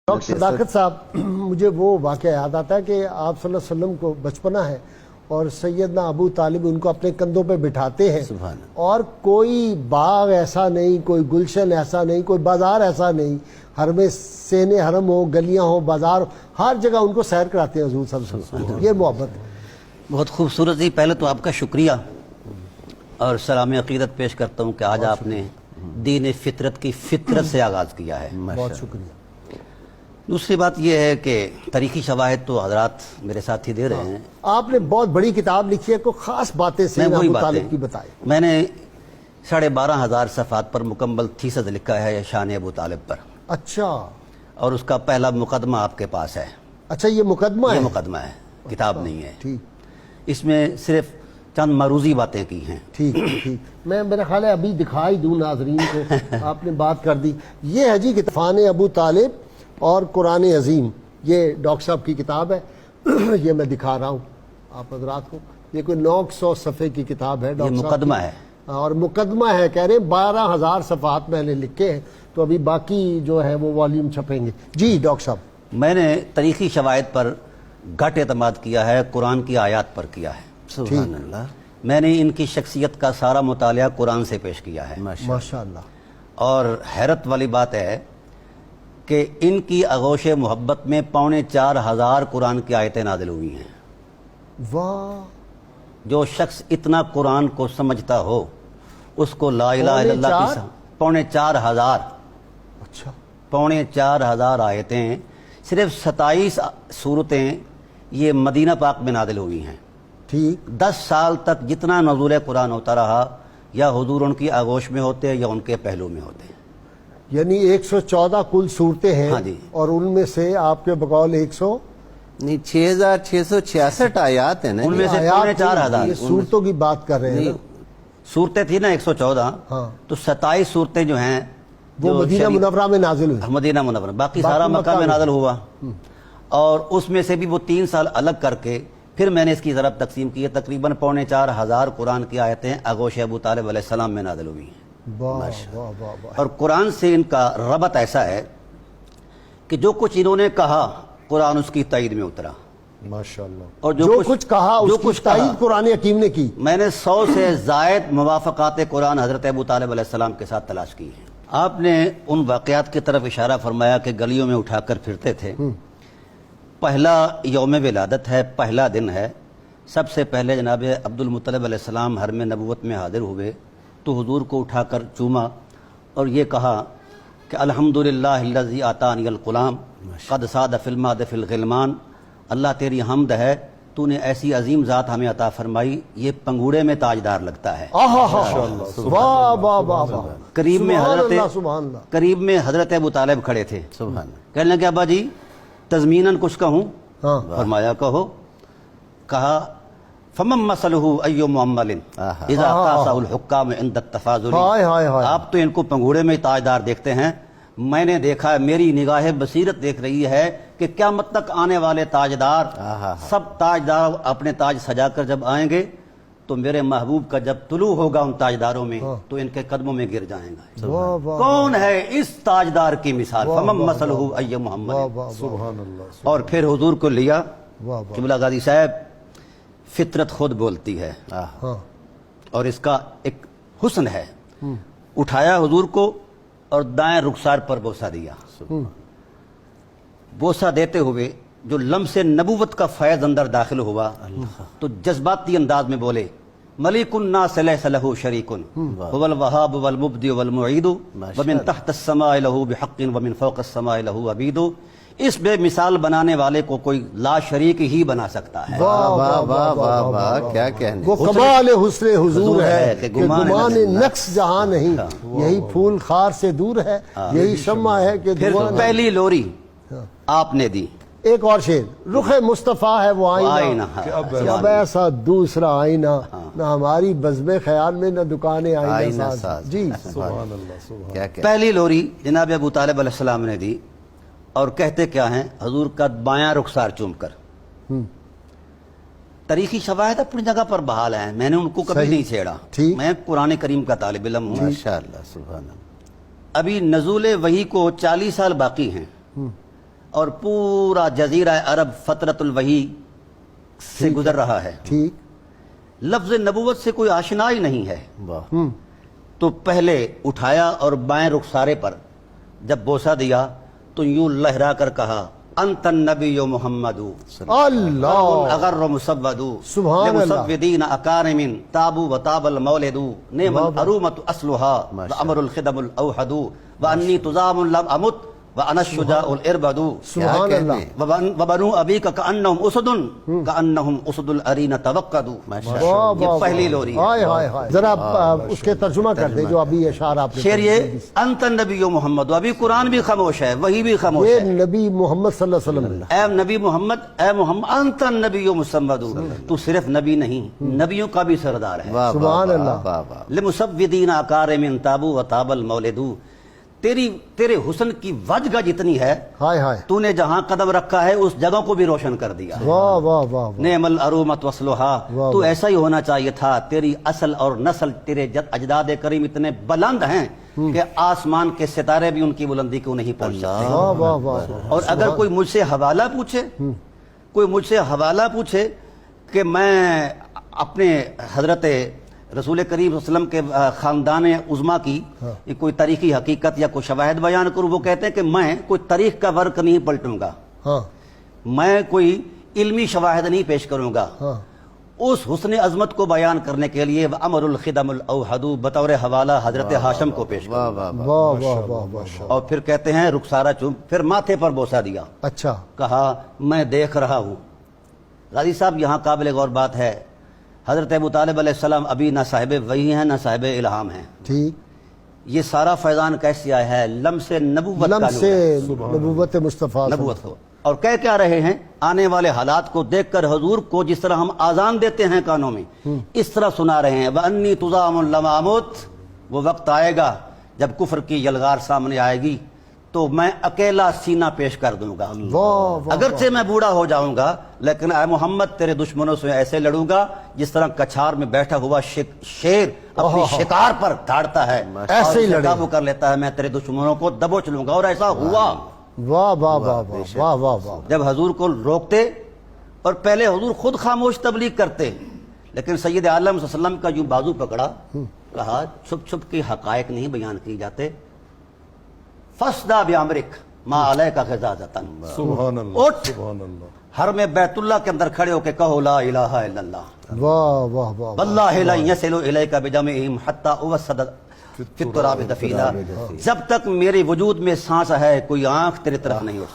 Doctor صداقت صاحب، مجھے وہ واقعہ یاد آتا ہے کہ آپ صلی اللہ علیہ وسلم کو بچپنا ہے اور سیدنا ابو طالب ان کو اپنے کندھوں پہ بٹھاتے ہیں، اور کوئی باغ ایسا نہیں، کوئی گلشن ایسا نہیں، کوئی بازار ایسا نہیں، حرم سین حرم ہو، گلیاں ہو، بازار ہو، ہر جگہ ان کو سیر کراتے ہیں حضور صلی اللہ علیہ وسلم۔ یہ محبت ہے۔ بہت خوبصورت جی، پہلے تو آپ کا شکریہ اور سلام عقیدت پیش کرتا ہوں کہ آج آپ نے دین فطرت کی فطرت سے آغاز کیا ہے، بہت شکریہ۔ دوسری بات یہ ہے کہ تاریخی شواہد تو حضرات میرے ساتھ ہی دے رہے ہیں۔ آپ نے بہت بڑی کتاب لکھی ہے، کوئی خاص باتیں سیدنا ابو طالب کی بتائیں۔ میں نے 12,500 صفحات پر مکمل تھیسس لکھا ہے شان ابو طالب پر۔ اچھا، اور اس کا پہلا مقدمہ آپ کے پاس ہے۔ اچھا، یہ مقدمہ ہے؟ یہ مقدمہ ہے، کتاب نہیں ہے۔ ٹھیک، اس میں صرف چند معروضی باتیں کی ہیں۔ ٹھیک ٹھیک، میں میرا خیال ہے ابھی دکھائی دوں ناظرین کو، آپ نے بات کر دی۔ یہ ہے جی عرفان ابو طالب اور قرآن عظیم، یہ ڈاکٹر صاحب کی کتاب ہے، یہ میں دکھا رہا ہوں آپ حضرات کو۔ یہ کوئی 900 صفحے کی کتاب ہے، یہ مقدمہ ہے اور مقدمہ ہے، کہہ رہے ہیں 12,000 صفحات میں نے لکھے ہیں، تو ابھی باقی جو ہے وہ والیوم چھپیں گے۔ جی ڈاکٹر صاحب، میں نے تاریخی شواہد پر گھٹ اعتماد کیا ہے، قرآن کی آیات پر کیا ہے۔ سبحان اللہ۔ میں نے ان کی شخصیت کا سارا مطالعہ قرآن سے پیش کیا ہے، ماشاء اللہ۔ اور حیرت والی بات ہے کہ ان کی آغوش محبت میں 4,500 قرآن کی آیتیں نازل ہوئی ہیں۔ واہ، جو شخص اتنا قرآن کو سمجھتا ہو اس کو لا الہ الا اللہ کی 4,500 اچھا، 4,500 آیتیں، صرف 27 صورتیں یہ مدینہ پاک میں نازل ہوئی ہیں۔ ٹھیک، 10 سال تک جتنا نزول قرآن ہوتا رہا، یا حضور ان کی آغوش میں ہوتے یا ان کے پہلو میں ہوتے۔ یعنی 114 کل صورتیں ہیں، ہاں جی، اور ان میں سے آپ کے بقول 100 نہیں 6,666 آیات ہیں نا، ان میں سے 4,500 یہ صورتوں کی بات کر رہے ہیں نا؟ صورتیں تھی نا 114، ہاں، تو 27 صورتیں جو ہیں وہ مدینہ منورہ میں نازل ہوئی۔ مدینہ منورہ، باقی سارا مکہ میں نازل ہوا۔ اور اس میں سے بھی وہ 3 سال الگ کر کے پھر میں نے اس کی ضرب تقسیم کی ہے، تقریباً 4,500 قرآن کی آیتیں آغوش ابو طالب علیہ السلام میں نازل ہوئی ہیں۔ واہ واہ واہ واہ۔ اور قرآن سے ان کا ربط ایسا ہے کہ جو کچھ انہوں نے کہا قرآن اس کی تائید میں اترا، ماشاءاللہ۔ اور جو کچھ کہا اس کی تائید قرآن حکیم نے کی۔ میں نے 100 سے زائد موافقات قرآن حضرت ابو طالب علیہ السلام کے ساتھ تلاش کی ہیں۔ آپ نے ان واقعات کی طرف اشارہ فرمایا کہ گلیوں میں اٹھا کر پھرتے تھے۔ پہلا یوم ولادت ہے، پہلا دن ہے۔ سب سے پہلے جناب عبد المطلب علیہ السلام حرم نبوت میں حاضر ہوئے تو حضور کو اٹھا کر چوما اور یہ کہا کہ الحمدللہ الذی آتانی الغلام قد صاد فی الماد فی الغلمان، اللہ تیری حمد ہے، تو نے ایسی عظیم ذات ہمیں عطا فرمائی، یہ پنگوڑے میں تاجدار لگتا ہے۔ واہ واہ واہ واہ۔ قریب میں سبحان اللہ۔ قریب میں حضرت ابو طالب کھڑے تھے۔ سبحان اللہ۔ کہنے لگے ابا جی تضمیناً کچھ کہوں؟ ہاں، فرمایا کہو۔ کہا فمن مسلہ ایو معمل اذا قاسہ الحکام عند التفاضل، ہائے ہائے ہائے۔ آپ تو ان کو پنگوڑے میں تاجدار دیکھتے ہیں، میں نے دیکھا ہے، میری نگاہ بصیرت دیکھ رہی ہے کہ قیامت تک آنے والے تاجدار، سب تاجدار اپنے تاج سجا کر جب آئیں گے تو میرے محبوب کا جب طلوع ہوگا ان تاجداروں میں تو ان کے قدموں میں گر جائیں گے۔ واہ واہ، کون ہے اس تاجدار کی مثال؟ فمن مسلہ ایو محمد۔ سبحان اللہ۔ اور پھر حضور کو لیا۔ واہ واہ۔ قبلہ غازی صاحب، فطرت خود بولتی ہے ہاں، اور اس کا ایک حسن ہے۔ اٹھایا حضور کو اور دائیں رخسار پر بوسہ دیا۔ بوسہ دیتے ہوئے جو لمس نبوت کا فیض اندر داخل ہوا تو جذباتی انداز میں بولے ملک الناس لیس لہ شریک هو الوهاب والمبدئ والمعید ومن تحت السماء له بحق ومن فوق السماء له عبید۔ اس بے مثال بنانے والے کو کوئی لا شریک ہی بنا سکتا ہے۔ واہ واہ واہ واہ واہ، کیا کہنے۔ وہ کمال حسن حضور ہے کہ کہ گمان نقص جہاں نہیں، یہی پھول خار سے دور ہے، یہی شمع ہے کہ پھر دھواں نہیں۔ پہلی لوری آپ نے دی۔ ایک اور شعر، رخ مصطفیٰ ہے وہ آئینہ کہ اب ایسا دوسرا آئینہ، نہ ہماری بزم خیال میں نہ دکان آئینہ ساز۔ جی سبحان اللہ۔ کیا کہنے۔ پہلی لوری جناب ابو طالب علیہ السلام نے دی اور کہتے کیا ہیں حضور کا بایاں رخسار چوم کر۔ تاریخی شواہد اپنی جگہ پر بحال ہیں، میں نے ان کو کبھی نہیں چھیڑا، میں قرآن کریم کا طالب علم ہوں۔ ماشاءاللہ، سبحان اللہ۔ ابھی نزول وحی کو 40 سال باقی ہیں، اور پورا جزیرہ عرب فترت الوحی سے گزر رہا ہے، ٹھیک، لفظ نبوت سے کوئی آشنا ہی نہیں ہے، واہ تو پہلے اٹھایا اور بائیں رخسارے پر جب بوسہ دیا تو یوں لہرا کر کہا انت النبی محمد اللہ، اگر مسود سبحان اللہ، لمسودین اکارم تابو و تاب المولد نعم الارومت اصلها وامر الخدم الاوحد وانی تزام لم امت وانا الشجاع الاربد سبحان اللہ، وبنو ابیک کانہم اسد کانہم اسد الارین توقدوا. واہ یہ واہ پہلی لوری ہے. ہائے ہائے ہائے، ذرا اس کے ترجمہ کر دیں جو ابھی اشعار آپ نے شعر یہ انت النبی محمد، ابھی قرآن بھی خاموش ہے، وہی بھی خاموش یہ ہے. نبی محمد صلی اللہ علیہ وسلم، اے نبی محمد، اے محمد انت النبی محمد، تو صرف نبی نہیں، نبیوں کا بھی سردار ہے. واہ سبحان اللہ، واہ واہ لمسودین اکارم تابو و تاب المولد، تیرے حسن کی وجہ جتنی ہے ہائے ہائے، تو نے جہاں قدم رکھا ہے اس جگہ کو بھی روشن کر دیا. واہ واہ واہ، نعم الارومت وصلها، واہ تو ایسا ہی ہونا چاہیے تھا. تیری اصل اور نسل، تیرے اجداد کریم اتنے بلند ہیں کہ آسمان کے ستارے بھی ان کی بلندی کو نہیں پہنچ سکتے. واہ واہ واہ، اور اگر کوئی مجھ سے حوالہ پوچھے کہ میں اپنے حضرت رسول کریم صلی اللہ علیہ وسلم کے خاندان عظما کی کوئی تاریخی حقیقت یا کوئی شواہد بیان کروں، وہ کہتے ہیں کہ میں کوئی تاریخ کا ورق نہیں پلٹوں گا، ہاں میں کوئی علمی شواہد نہیں پیش کروں گا. ہاں، اس حسن عظمت کو بیان کرنے کے لیے امر الخدم الاوحد بطور حوالہ حضرت ہاشم کو پیش کروں. واہ واہ واہ واہ واہ واہ، اور پھر کہتے ہیں رخسارہ چوم، پھر ماتھے پر بوسہ دیا، اچھا، کہا میں دیکھ رہا ہوں. غازی صاحب یہاں قابل غور بات ہے، حضرت ابو طالب علیہ السلام ابھی نہ صاحب وحی ہیں نہ صاحب الہام ہیں. ٹھیک، یہ سارا فیضان کیسے آیا ہے؟ لمس نبوت کا لم نور سے ہے. نبوت مصطفیٰ، نبوت کو. اور کہہ کیا رہے ہیں؟ آنے والے حالات کو دیکھ کر حضور کو جس طرح ہم آزان دیتے ہیں کانوں میں، اس طرح سنا رہے ہیں. وَأَنِّي تُزَامٌ لَمْ أَمُتْ، وہ وقت آئے گا جب کفر کی یلغار سامنے آئے گی تو میں اکیلا سینہ پیش کر دوں گا. واہ واہ، اگرچہ میں بوڑھا ہو جاؤں گا لیکن اے محمد تیرے دشمنوں سے ایسے لڑوں گا جس طرح کچھار میں بیٹھا ہوا شیر اپنی شکار پر دھاڑتا ہے، ایسے ہی اور اسے لڑے. قابو کر لیتا ہے. میں تیرے دشمنوں کو دبوچ لوں گا. اور ایسا ہوا. واہ واہ واہ واہ واہ واہ واہ، جب حضور کو روکتے اور پہلے حضور خود خاموش تبلیغ کرتے، لیکن سید عالم صلی اللہ علیہ وسلم کا یوں بازو پکڑا، کہا چھپ چھپ کے حقائق نہیں بیان کی جاتے. فَاسْدَا بِأَمْرِكَ مَا عَلَيْكَ غِضَاضَةً، سبحان اللہ، اٹھ سبحان اللہ، حرم بیت اللہ کے اندر کھڑے ہو کے کہو لا الہ الا اللہ واہ واہ واہ، واللہ لا يصل الیک بجمعہم حتی اوسد فی التراب دفینا. جب تک میرے وجود میں سانس ہے کوئی آنکھ تیرے طرف نہیں اٹھ